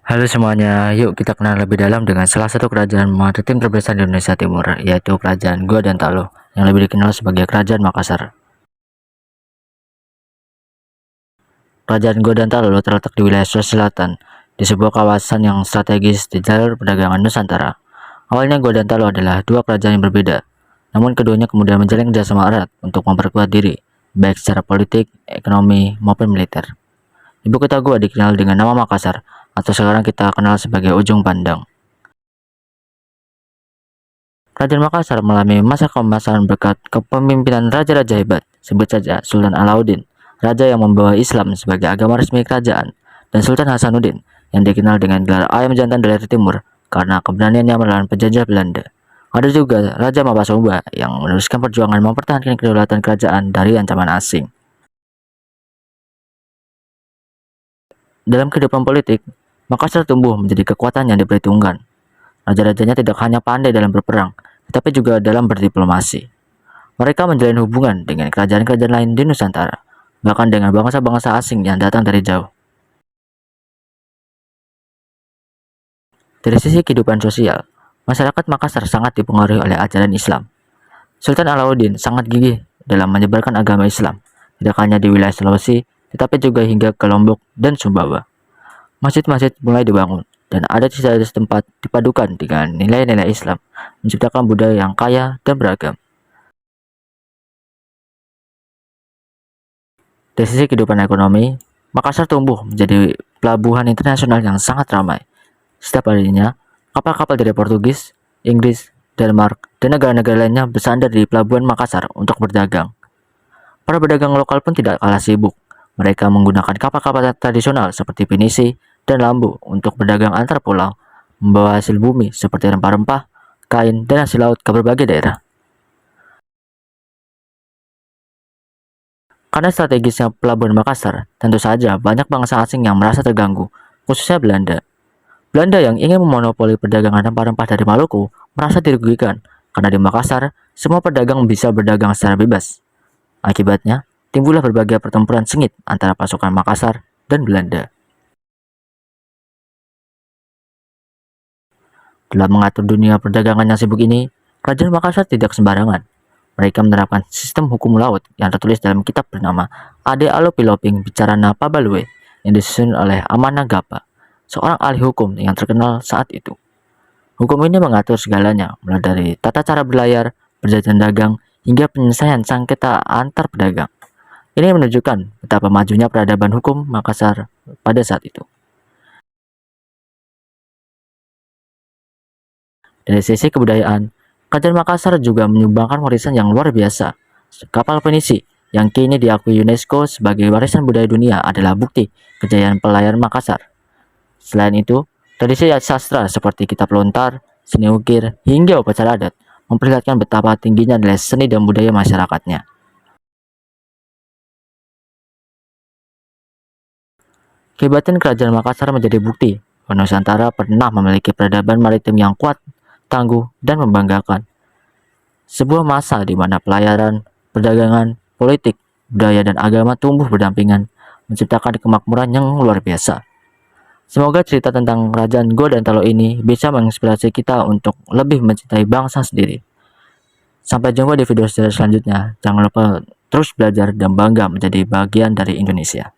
Halo semuanya, yuk kita kenal lebih dalam dengan salah satu kerajaan maritim terbesar di Indonesia Timur, yaitu Kerajaan Gorontalo, yang lebih dikenal sebagai Kerajaan Makassar. Kerajaan Gorontalo terletak di wilayah Sulawesi Selatan, di sebuah kawasan yang strategis di jalur perdagangan Nusantara. Awalnya Gorontalo adalah dua kerajaan yang berbeda, namun keduanya kemudian menjalin kerjasama erat untuk memperkuat diri, baik secara politik, ekonomi, maupun militer. Ibu kota gua dikenal dengan nama Makassar, atau sekarang kita kenal sebagai Ujung Pandang. Kerajaan Makassar mengalami masa keemasan berkat kepemimpinan raja-raja hebat, sebut saja Sultan Alauddin, raja yang membawa Islam sebagai agama resmi kerajaan, dan Sultan Hasanuddin, yang dikenal dengan gelar Ayam Jantan dari Timur karena keberaniannya melawan penjajah Belanda. Ada juga Raja Mapasomba yang meneruskan perjuangan mempertahankan kedaulatan kerajaan dari ancaman asing. Dalam kehidupan politik, Makassar tumbuh menjadi kekuatan yang diperhitungkan. Raja-rajanya tidak hanya pandai dalam berperang, tetapi juga dalam berdiplomasi. Mereka menjalin hubungan dengan kerajaan-kerajaan lain di Nusantara, bahkan dengan bangsa-bangsa asing yang datang dari jauh. Dari sisi kehidupan sosial, masyarakat Makassar sangat dipengaruhi oleh ajaran Islam. Sultan Alauddin sangat gigih dalam menyebarkan agama Islam, tidak hanya di wilayah Sulawesi, tetapi juga hingga ke Lombok dan Sumbawa. Masjid-masjid mulai dibangun, dan adat istiadat setempat dipadukan dengan nilai-nilai Islam, menciptakan budaya yang kaya dan beragam. Dari sisi kehidupan ekonomi, Makassar tumbuh menjadi pelabuhan internasional yang sangat ramai. Setiap harinya, kapal-kapal dari Portugis, Inggris, Denmark, dan negara-negara lainnya bersandar di pelabuhan Makassar untuk berdagang. Para pedagang lokal pun tidak kalah sibuk. Mereka menggunakan kapal-kapal tradisional seperti pinisi dan lambu untuk berdagang antar pulau, membawa hasil bumi seperti rempah-rempah, kain, dan hasil laut ke berbagai daerah. Karena strategisnya pelabuhan Makassar, tentu saja banyak bangsa asing yang merasa terganggu, khususnya Belanda. Belanda yang ingin memonopoli perdagangan rempah-rempah dari Maluku merasa dirugikan, karena di Makassar, semua pedagang bisa berdagang secara bebas. Akibatnya, timbullah berbagai pertempuran sengit antara pasukan Makassar dan Belanda. Dalam mengatur dunia perdagangan yang sibuk ini, Kerajaan Makassar tidak sembarangan. Mereka menerapkan sistem hukum laut yang tertulis dalam kitab bernama Ade Alopiloping Bicarana Pabalue yang disusun oleh Amana Gapa, seorang ahli hukum yang terkenal saat itu. Hukum ini mengatur segalanya, mulai dari tata cara berlayar, perjanjian dagang, hingga penyelesaian sengketa antar pedagang. Ini menunjukkan betapa majunya peradaban hukum Makassar pada saat itu. Dari sisi kebudayaan, Kerajaan Makassar juga menyumbangkan warisan yang luar biasa. Kapal penisi yang kini diakui UNESCO sebagai warisan budaya dunia adalah bukti kejayaan pelayaran Makassar. Selain itu, tradisi sastra seperti kitab lontar, seni ukir, hingga upacara adat memperlihatkan betapa tingginya nilai seni dan budaya masyarakatnya. Kehebatan Kerajaan Makassar menjadi bukti bahwa Nusantara pernah memiliki peradaban maritim yang kuat, tangguh, dan membanggakan. Sebuah masa di mana pelayaran, perdagangan, politik, budaya, dan agama tumbuh berdampingan, menciptakan kemakmuran yang luar biasa. Semoga cerita tentang Kerajaan Gorontalo ini bisa menginspirasi kita untuk lebih mencintai bangsa sendiri. Sampai jumpa di video selanjutnya. Jangan lupa terus belajar dan bangga menjadi bagian dari Indonesia.